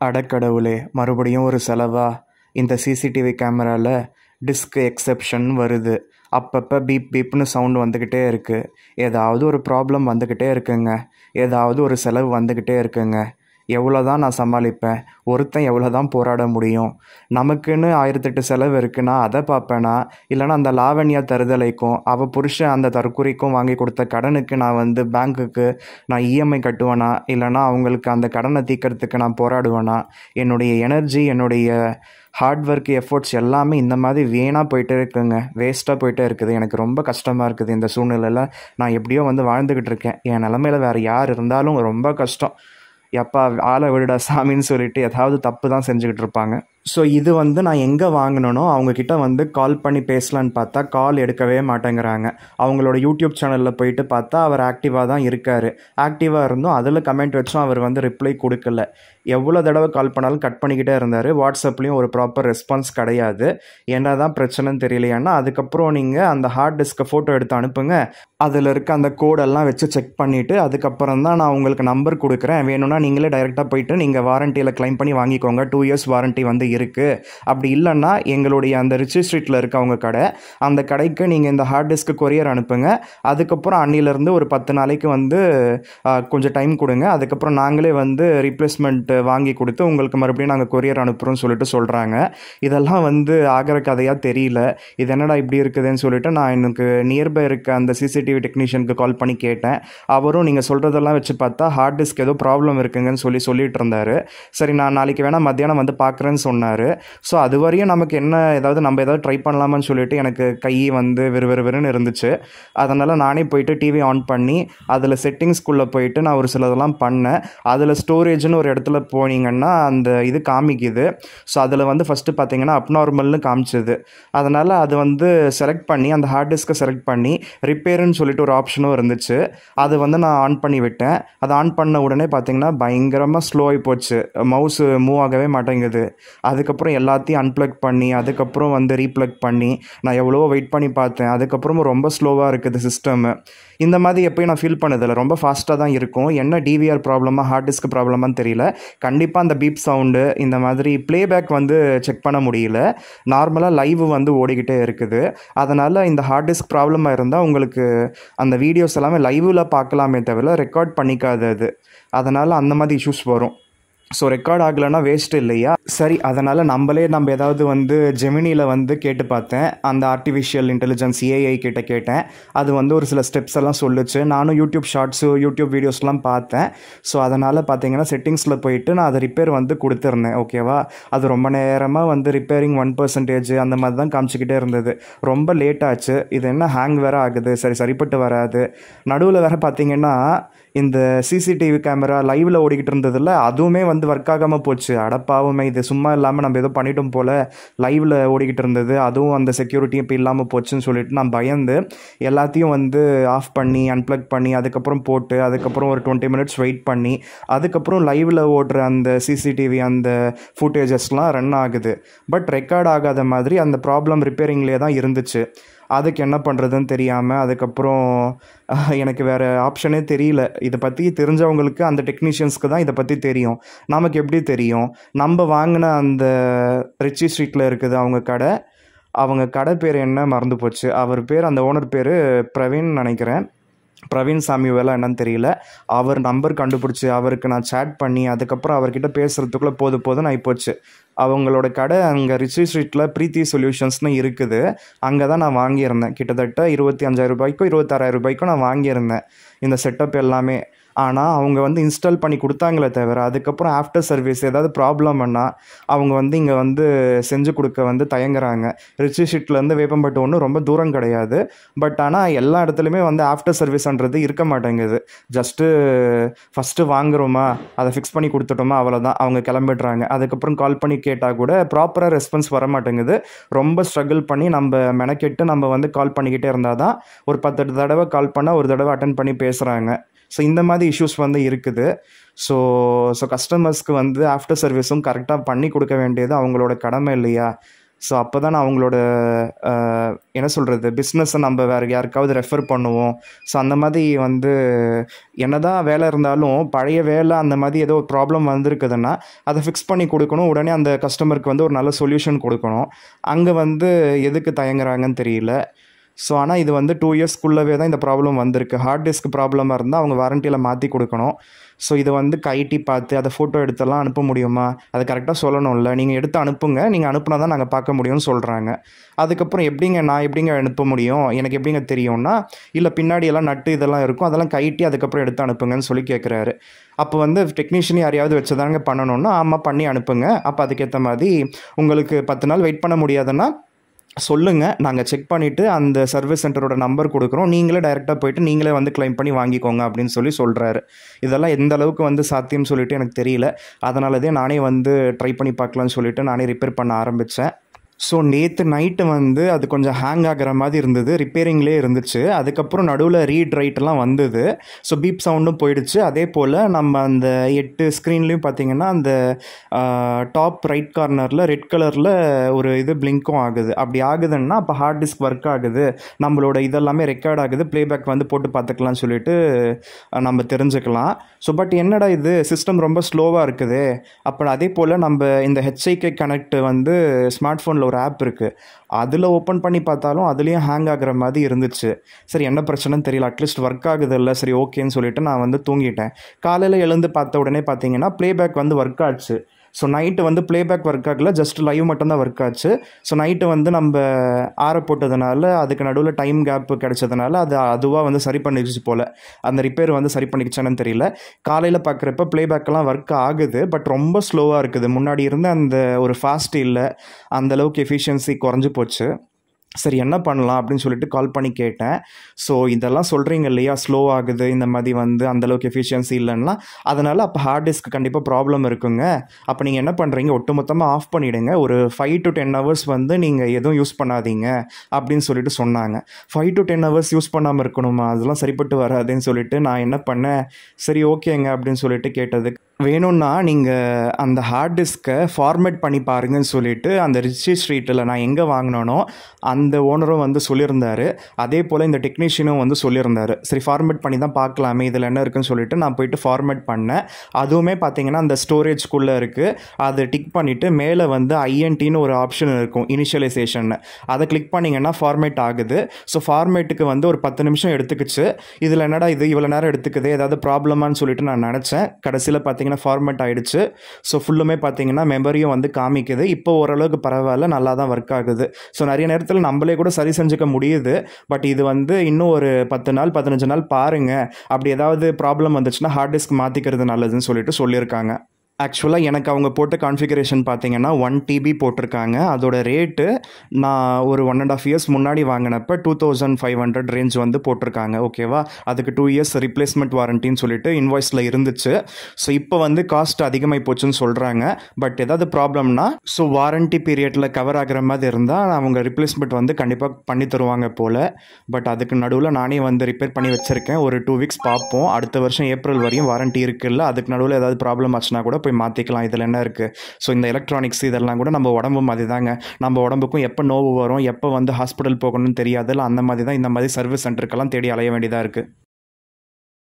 அடக்கடவுளே! மறுபடியும் ஒரு செலவா? இந்த சிசிடிவி கேமரால டிஸ்க் எக்செப்ஷன் வருது. அப்பப்போ பீப் பீப்னு சவுண்ட் வந்துக்கிட்டே இருக்குது. ஏதாவது ஒரு ப்ராப்ளம் வந்துக்கிட்டே இருக்குங்க. ஏதாவது ஒரு செலவு வந்துக்கிட்டே இருக்குங்க. எவ்வளோ தான் நான் சமாளிப்பேன்? ஒருத்தன் எவ்வளோ தான் போராட முடியும்? நமக்குன்னு 1008 செலவு இருக்குன்னா அதை பார்ப்பேனா? இல்லைனா அந்த லாவண்யா தருதலைக்கும் அவள் புருஷன் அந்த தற்குறிக்கும் வாங்கி கொடுத்த கடனுக்கு நான் பேங்க்குக்கு நான் இஎம்ஐ கட்டுவேனா? இல்லைனா அவங்களுக்கு அந்த கடனை தீர்க்கறதுக்கு நான் போராடுவேனா? என்னுடைய எனர்ஜி, என்னுடைய ஹார்ட் ஒர்க், எஃபோர்ட்ஸ் எல்லாமே இந்த மாதிரி வீணாக போயிட்டே இருக்குங்க. வேஸ்ட்டாக போயிட்டே இருக்குது. எனக்கு ரொம்ப கஷ்டமாக இருக்குது. இந்த சூழ்நிலையில் நான் எப்படியோ வாழ்ந்துக்கிட்டு இருக்கேன். என் நிலமையில வேறு யார் இருந்தாலும் ரொம்ப கஷ்டம். எப்பா ஆளை விடுடா சாமின்னு சொல்லிட்டு ஏதாவது தப்பு தான் செஞ்சுக்கிட்டு இருப்பாங்க. ஸோ இது நான் எங்கே வாங்கினனோ அவங்கக்கிட்ட கால் பண்ணி பேசலான்னு பார்த்தா கால் எடுக்கவே மாட்டேங்கிறாங்க. அவங்களோட யூடியூப் சேனலில் போயிட்டு பார்த்தா அவர் ஆக்டிவாக தான் இருக்கார். ஆக்டிவாக இருந்தும் அதில் கமெண்ட் வச்சும் அவர் ரிப்ளை கொடுக்கல. எவ்வளோ தடவை கால் பண்ணாலும் கட் பண்ணிக்கிட்டே இருந்தார். வாட்ஸ்அப்லேயும் ஒரு ப்ராப்பர் ரெஸ்பான்ஸ் கிடையாது. என்ன தான் பிரச்சனைன்னு தெரியலையான்னா, அதுக்கப்புறம் நீங்கள் அந்த ஹார்ட் டிஸ்க்கை ஃபோட்டோ எடுத்து அனுப்புங்க, அதில் இருக்க அந்த கோடெல்லாம் வச்சு செக் பண்ணிவிட்டு அதுக்கப்புறம் தான் நான் உங்களுக்கு நம்பர் கொடுக்குறேன், வேணும்னா நீங்களே டைரெக்டாக போயிட்டு நீங்கள் வாரண்டியில் கிளைம் பண்ணி வாங்கிக்கோங்க, 2 இயர்ஸ் வாரண்ட்டி இருக்குது. அப்படி இல்லைன்னா எங்களுடைய அந்த ரிச்சி ஸ்ட்ரீட்டில் இருக்க அவங்க கடை, அந்த கடைக்கு நீங்கள் இந்த ஹார்ட் டிஸ்க்கு கொரியர் அனுப்புங்க, அதுக்கப்புறம் அன்னிலேருந்து ஒரு 10 நாளைக்கு கொஞ்சம் டைம் கொடுங்க, அதுக்கப்புறம் நாங்களே ரீப்ளேஸ்மெண்ட் வாங்கி கொடுத்து உங்களுக்கு மறுபடியும் நாங்கள் கொரியர் அனுப்புகிறோம்னு சொல்லிட்டு சொல்கிறாங்க. இதெல்லாம் ஆகிற கதையாக தெரியல. இது என்னடா இப்படி இருக்குதுன்னு சொல்லிட்டு நான் எனக்கு நியர்பை இருக்க அந்த சிசிடிவி டெக்னீஷியனுக்கு கால் பண்ணி கேட்டேன். அவரும் நீங்கள் சொல்கிறதெல்லாம் வச்சு பார்த்தா ஹார்ட் டிஸ்க் ஏதோ ப்ராப்ளம் இருக்குங்கன்னு சொல்லிட்டு இருந்தார். சரி, நான் நாளைக்கு வேணால் மத்தியானம் பார்க்குறேன்னு சொன்னார். ஸோ அது வரையும் நமக்கு என்ன, நம்ம ஏதாவது ட்ரை பண்ணலாமான்னு சொல்லிட்டு எனக்கு கை விறுவிறுன்னு இருந்துச்சு. அதனால் நானே போயிட்டு டிவி ஆன் பண்ணி அதில் செட்டிங்ஸ்குள்ளே போயிட்டு நான் ஒரு சிலதெல்லாம் பண்ணேன். அதில் ஸ்டோரேஜ்னு ஒரு இடத்துல போனீங்கன்னா அந்த இது காமிக்குது. ஸோ அதில் ஃபஸ்ட்டு பார்த்தீங்கன்னா அப்நார்மல்னு காமிச்சது. அதனால் அது செலக்ட் பண்ணி அந்த ஹார்ட் டிஸ்க்கை செலக்ட் பண்ணி ரிப்பேருன்னு சொல்லிட்டு ஒரு ஆப்ஷனும் இருந்துச்சு. அது நான் ஆன் பண்ணி விட்டேன். அதை ஆன் பண்ண உடனே பார்த்தீங்கன்னா பயங்கரமாக ஸ்லோ ஆகி போச்சு. மவுஸ் மூவ் ஆகவே மாட்டேங்குது. அதுக்கப்புறம் எல்லாத்தையும் அன்ப்ளக் பண்ணி அதுக்கப்புறம் ரீப்ளக் பண்ணி நான் எவ்வளவோ வெயிட் பண்ணி பார்த்தேன். அதுக்கப்புறமும் ரொம்ப ஸ்லோவாக இருக்குது சிஸ்டமு. இந்த மாதிரி எப்போயும் நான் ஃபீல் பண்ணதில்லை. ரொம்ப ஃபாஸ்ட்டாக தான் இருக்கும். என்ன டிவிஆர் ப்ராப்ளமாக ஹார்ட் டிஸ்க் ப்ராப்ளமான்னு தெரியல. கண்டிப்பாக அந்த பீப் சவுண்டு, இந்த மாதிரி ப்ளேபேக் செக் பண்ண முடியல. நார்மலாக லைவ் ஓடிக்கிட்டே இருக்குது. அதனால் இந்த ஹார்ட் டிஸ்க் ப்ராப்ளமாக இருந்தால் உங்களுக்கு அந்த வீடியோஸ் எல்லாமே லைவில் பார்க்கலாமே தவிர ரெக்கார்ட் பண்ணிக்காது அது. அதனால் அந்த மாதிரி இஷ்யூஸ் வரும். ஸோ ரெக்கார்ட் ஆகலைன்னா வேஸ்ட்டு இல்லையா? சரி, அதனால் நம்ம ஏதாவது ஜெமினியில் கேட்டு பார்த்தேன். அந்த ஆர்டிஃபிஷியல் இன்டெலிஜென்ஸ் ஏஐ கிட்ட கேட்டேன். அது ஒரு சில ஸ்டெப்ஸ் எல்லாம் சொல்லுச்சு. நானும் யூடியூப் ஷார்ட்ஸு, யூடியூப் வீடியோஸ்லாம் பார்த்தேன். ஸோ அதனால் பார்த்தீங்கன்னா செட்டிங்ஸில் போயிட்டு நான் அதை ரிப்பேர் கொடுத்துருந்தேன். ஓகேவா? அது ரொம்ப நேரமாக ரிப்பேரிங் 1% அந்த மாதிரி தான் காமிச்சிக்கிட்டே இருந்தது. ரொம்ப லேட் ஆச்சு. இது என்ன ஹேங் வேறு ஆகுது, சரிப்பட்டு வராது. நடுவில் வேறு பார்த்தீங்கன்னா இந்த சிசிடிவி கேமரா லைவில் ஓடிக்கிட்டு இருந்ததில்ல, அதுவுமே ஒர்க் ஆகாமல் போச்சு. அடப்பாவுமே, இது சும்மா இல்லாமல் நம்ம ஏதோ பண்ணிட்டோம் போல். லைவில் ஓடிக்கிட்டு இருந்தது, அதுவும் அந்த செக்யூரிட்டியும் இப்போ இல்லாமல் போச்சுன்னு சொல்லிட்டு நான் பயந்து எல்லாத்தையும் ஆஃப் பண்ணி அன்ப்ளக் பண்ணி அதுக்கப்புறம் போட்டு அதுக்கப்புறம் ஒரு 20 மினிட்ஸ் வெயிட் பண்ணி அதுக்கப்புறம் லைவில் ஓடுற அந்த சிசிடிவி அந்த ஃபுட்டேஜஸ்லாம் ரன் ஆகுது. பட் ரெக்கார்ட் ஆகாத மாதிரி அந்த ப்ராப்ளம் ரிப்பேரிங்லேயே தான் இருந்துச்சு. அதுக்கு என்ன பண்ணுறதுன்னு தெரியாமல் அதுக்கப்புறம் எனக்கு வேறு ஆப்ஷனே தெரியல. இதை பற்றி தெரிஞ்சவங்களுக்கு, அந்த டெக்னீஷியன்ஸ்க்கு தான் இதை பற்றி தெரியும். நமக்கு எப்படி தெரியும்? நம்ம வாங்கின அந்த ரிச்சி ஸ்ட்ரீட்டில் இருக்குது அவங்க கடை பேர் என்ன மறந்து போச்சு. அவர் பேர், அந்த ஓனர் பேர் பிரவீன் நினைக்கிறேன். பிரவீன் சாமிவேலா என்னன்னு தெரியல. அவர் நம்பர் கண்டுபிடிச்சி அவருக்கு நான் சேட் பண்ணி அதுக்கப்புறம் அவர்கிட்ட பேசுகிறதுக்குள்ளே போதும் ஆகிப்போச்சு. அவங்களோட கடை அங்கே ரிச்சி ஸ்ட்ரீட்டில் ப்ரீத்தி சொல்யூஷன்ஸ்னு இருக்குது. அங்கே தான் நான் வாங்கியிருந்தேன். கிட்டத்தட்ட 25,000 26,000 நான் வாங்கியிருந்தேன் இந்த செட்டப் எல்லாமே. ஆனால் அவங்க இன்ஸ்டால் பண்ணி கொடுத்தாங்களே தவிர அதுக்கப்புறம் ஆஃப்டர் சர்வீஸ் ஏதாவது ப்ராப்ளம் பண்ணால் அவங்க இங்கே செஞ்சு கொடுக்க தயங்குறாங்க. ரிச்சி ஸ்ட்ரீட்லேருந்து வேப்பம்பட்டு ஒன்றும் ரொம்ப தூரம் கிடையாது. பட் ஆனால் எல்லா இடத்துலையுமே ஆஃப்டர் சர்வீஸ்ன்றது இருக்க மாட்டேங்குது. ஜஸ்ட்டு ஃபஸ்ட்டு வாங்குகிறோமா, அதை ஃபிக்ஸ் பண்ணி கொடுத்துட்டோமா, அவ்வளோதான், அவங்க கிளம்பிடுறாங்க. அதுக்கப்புறம் கால் பண்ணி கேட்டால் கூட ப்ராப்பராக ரெஸ்பான்ஸ் வர மாட்டேங்குது. ரொம்ப ஸ்ட்ரகிள் பண்ணி நம்ம மெனக்கெட்டு நம்ம கால் பண்ணிக்கிட்டே இருந்தால் தான் ஒரு 10 தடவை கால் பண்ணால் ஒரு தடவை அட்டன் பண்ணி பேசுகிறாங்க. ஸோ இந்த மாதிரி இஷ்யூஸ் இருக்குது. ஸோ கஸ்டமர்ஸ்க்கு ஆஃப்டர் சர்வீஸும் கரெக்டாக பண்ணி கொடுக்க வேண்டியது அவங்களோட கடமை இல்லையா? ஸோ அப்போ தான் அவங்களோட என்ன சொல்கிறது பிஸ்னஸை நம்ம வேறு யாருக்காவது ரெஃபர் பண்ணுவோம். ஸோ அந்த மாதிரி வந்து என்ன தான் வேலை இருந்தாலும் பழைய வேலை அந்த மாதிரி ஏதோ ஒரு ப்ராப்ளம் வந்திருக்குதுன்னா அதை ஃபிக்ஸ் பண்ணி கொடுக்கணும். உடனே அந்த கஸ்டமருக்கு வந்து ஒரு நல்ல சொல்யூஷன் கொடுக்கணும். அங்கே வந்து எதுக்கு தயங்குறாங்கன்னு தெரியல. ஸோ ஆனால் இது வந்து 2 இயர்ஸ்க்குள்ளவே தான் இந்த ப்ராப்ளம் வந்திருக்கு. ஹார்ட் டிஸ்க் ப்ராப்ளமாக இருந்தால் அவங்க வாரண்டியில் மாற்றி கொடுக்கணும். ஸோ இதை வந்து கைட்டி பார்த்து அதை ஃபோட்டோ எடுத்தெல்லாம் அனுப்ப முடியுமா? அதை கரெக்டாக சொல்லணும்ல. நீங்கள் எடுத்து அனுப்புங்க, நீங்கள் அனுப்புனா தான் நாங்கள் பார்க்க முடியும்னு சொல்கிறாங்க. அதுக்கப்புறம் நான் எப்படிங்க அனுப்ப முடியும், எனக்கு எப்படிங்க தெரியும்னா, இல்லை பின்னாடி எல்லாம் நட்டு இதெல்லாம் இருக்கும், அதெல்லாம் கைட்டி அதுக்கப்புறம் எடுத்து அனுப்புங்கன்னு சொல்லி கேட்குறாரு. அப்போ வந்து டெக்னீஷியன் யாரையாவது வச்சு தாங்க பண்ணணும்னா, ஆமாம் பண்ணி அனுப்புங்க. அப்போ அதுக்கேற்ற மாதிரி உங்களுக்கு 10 நாள் வெயிட் பண்ண முடியாதுன்னா சொல்லுங்கள், நாங்கள் செக் பண்ணிவிட்டு அந்த சர்வீஸ் சென்டரோட நம்பர் கொடுக்குறோம், நீங்களே டைரெக்டாக போய்ட்டு நீங்களே வந்து கிளைம் பண்ணி வாங்கிக்கோங்க அப்படின்னு சொல்கிறாரு. இதெல்லாம் எந்த அளவுக்கு வந்து சாத்தியம்னு சொல்லிட்டு எனக்கு தெரியல. அதனால தான் நானே வந்து ட்ரை பண்ணி பார்க்கலான்னு சொல்லிட்டு நானே ரிப்பேர் பண்ண ஆரம்பித்தேன். ஸோ நேற்று நைட்டு வந்து அது கொஞ்சம் ஹேங் ஆகிற மாதிரி இருந்தது, ரிப்பேரிங்லேயே இருந்துச்சு. அதுக்கப்புறம் நடுவில் ரீட் ரைட்டெல்லாம் வந்தது. ஸோ பீப் சவுண்டும் போயிடுச்சு. அதே போல் நம்ம அந்த 8 ஸ்க்ரீன்லேயும் பார்த்திங்கன்னா அந்த டாப் ரைட் கார்னரில் ரெட் கலரில் ஒரு இது பிளிங்க்கும் ஆகுது. அப்படி ஆகுதுன்னா அப்போ ஹார்ட் டிஸ்க் ஒர்க் ஆகுது, நம்மளோட இதெல்லாமே ரெக்கார்ட் ஆகுது, ப்ளேபேக் வந்து போட்டு பார்த்துக்கலாம்னு சொல்லிட்டு நம்ம தெரிஞ்சுக்கலாம். ஸோ பட் என்னடா இது சிஸ்டம் ரொம்ப ஸ்லோவாக இருக்குது. அப்புறம் அதே போல் நம்ம இந்த ஹெச்ஐகே கனெக்ட் வந்து ஸ்மார்ட் ஃபோனில் ஒரு ஆப் இருக்குது, அதில் ஓப்பன் பண்ணி பார்த்தாலும் அதுலேயும் ஹேங் ஆகிற மாதிரி இருந்துச்சு. சரி என்ன பிரச்சனைன்னு தெரியல, அட்லீஸ்ட் ஒர்க் ஆகுது இல்லை, சரி ஓகேன்னு சொல்லிட்டு நான் வந்து தூங்கிட்டேன். காலையில் எழுந்து பார்த்த உடனே பார்த்தீங்கன்னா ப்ளேபேக் வந்து ஒர்க் ஆச்சு. ஸோ நைட்டு வந்து ப்ளேபேக் ஒர்க் ஆகல, ஜஸ்ட் லைவ் மட்டும்தான் ஒர்க் ஆச்சு. ஸோ நைட்டு வந்து நம்ம ஆற போட்டதுனால அதுக்கு நடுவில் டைம் கேப் கிடைச்சதுனால அது அதுவாக வந்து சரி பண்ணிடுச்சு போல். அந்த ரிப்பேர் வந்து சரி பண்ணிக்கிச்சானு தெரியல. காலையில் பார்க்குறப்ப ப்ளேபேக்கெல்லாம் ஒர்க் ஆகுது, பட் ரொம்ப ஸ்லோவாக இருக்குது. முன்னாடி இருந்த அந்த ஒரு ஃபாஸ்ட் இல்லை, அந்தளவுக்கு எஃபிஷியன்சி குறைஞ்சி போச்சு. சரி என்ன பண்ணலாம் அப்படின்னு சொல்லிட்டு கால் பண்ணி கேட்டேன். ஸோ இதெல்லாம் சொல்கிறீங்க இல்லையா, ஸ்லோ ஆகுது, இந்த மாதிரி வந்து அந்தளவுக்கு எஃபிஷியன்சி இல்லைன்னா, அதனால் அப்போ ஹார்ட் டிஸ்க்கு கண்டிப்பாக ப்ராப்ளம் இருக்குங்க. அப்போ நீங்கள் என்ன பண்ணுறீங்க, ஒட்டுமொத்தமாக ஆஃப் பண்ணிவிடுங்க, ஒரு 5 to 10 hours வந்து நீங்கள் எதுவும் யூஸ் பண்ணாதீங்க அப்படின்னு சொல்லிட்டு சொன்னாங்க. 5 to 10 hours யூஸ் பண்ணாமல் இருக்கணுமா, அதெல்லாம் சரிப்பட்டு வராதுன்னு சொல்லிட்டு நான் என்ன பண்ணேன், சரி ஓகேங்க அப்படின்னு சொல்லிட்டு கேட்டதுக்கு, வேணும்னா நீங்கள் அந்த ஹார்ட் டிஸ்க்கை ஃபார்மேட் பண்ணி பாருங்கன்னு சொல்லிட்டு அந்த ரிச்சி ஸ்ட்ரீட்டில் நான் எங்கே வாங்கினோனோ அந்த ஓனரும் வந்து சொல்லியிருந்தார். அதே போல் இந்த டெக்னீஷியனும் வந்து சொல்லியிருந்தார். சரி ஃபார்மேட் பண்ணி தான் பார்க்கலாமே இதில் என்ன இருக்குன்னு சொல்லிட்டு நான் போயிட்டு ஃபார்மேட் பண்ணேன். அதுவுமே பார்த்தீங்கன்னா அந்த ஸ்டோரேஜ்குள்ளே இருக்குது. அதை டிக் பண்ணிவிட்டு மேலே வந்து ஐஎன்டின்னு ஒரு ஆப்ஷன் இருக்கும், இனிஷியலைசேஷன், அதை கிளிக் பண்ணிங்கன்னா ஃபார்மேட் ஆகுது. ஸோ ஃபார்மேட்டுக்கு வந்து ஒரு 10 நிமிஷம் எடுத்துக்கிச்சு. இதில் என்னடா இது இவ்வளோ நேரம் எடுத்துக்குது, ஏதாவது ப்ராப்ளமானு சொல்லிட்டு நான் நினச்சேன். கடைசியில் பார்த்தீங்கன்னா ஃபார்மேட் ஆகிடுச்சு. ஸோ ஃபுல்லுமே பார்த்தீங்கன்னா மெமரியும் வந்து காமிக்குது. இப்போ ஓரளவுக்கு பரவாயில்ல, நல்லா தான் ஒர்க் ஆகுது. ஸோ நிறைய நேரத்தில் நம்மளே கூட சரி செஞ்சுக்க முடியுது. பட் இது வந்து இன்னும் ஒரு 10 நாள் 15 நாள் பாருங்கள், அப்படி ஏதாவது ப்ராப்ளம் வந்துச்சுன்னா ஹார்ட் டிஸ்க் மாற்றிக்கிறது நல்லதுன்னு சொல்லிட்டு சொல்லியிருக்காங்க. ஆக்சுவலாக எனக்கு அவங்க போட்ட கான்ஃபிகரேஷன் பார்த்தீங்கன்னா 1 TB போட்டிருக்காங்க. அதோட ரேட்டு நான் ஒரு 1.5 years முன்னாடி வாங்கினப்போ 2500 ரேஞ்ச் வந்து போட்டிருக்காங்க. ஓகேவா, அதுக்கு 2 years ரிப்ளேஸ்மெண்ட் வாரண்டின்னு சொல்லிட்டு இன்வாய்ஸில் இருந்துச்சு. ஸோ இப்போ வந்து காஸ்ட் அதிகமாகி போச்சுன்னு சொல்கிறாங்க. பட் ஏதாவது ப்ராப்ளம்னா ஸோ வாரண்டி பீரியடில் கவர் ஆகிற மாதிரி இருந்தால் அவங்க ரிப்ளேஸ்மெண்ட் வந்து கண்டிப்பாக பண்ணி தருவாங்க போல். பட் அதுக்கு நடுவில் நானே வந்து ரிப்பேர் பண்ணி வச்சுருக்கேன். ஒரு 2 weeks பார்ப்போம். அடுத்த வருஷம் ஏப்ரல் வரையும் வாரண்டி இருக்குல்ல, அதுக்கு நடுவில் ஏதாவது ப்ராப்ளம் ஆச்சுன்னா கூட போய் மாற்றிக்கலாம். இதில் என்ன இருக்குது. ஸோ இந்த எலக்ட்ரானிக்ஸ் இதெல்லாம் கூட நம்ம உடம்பு மாதிரி தாங்க, நம்ம உடம்புக்கும் எப்போ நோவு வரும், எப்போ வந்து ஹாஸ்பிட்டல் போகணும்னு தெரியாதுல்ல, அந்த மாதிரி தான் இந்த மாதிரி சர்வீஸ் சென்டருக்கெல்லாம் தேடி அலைய வேண்டியதாக இருக்குது.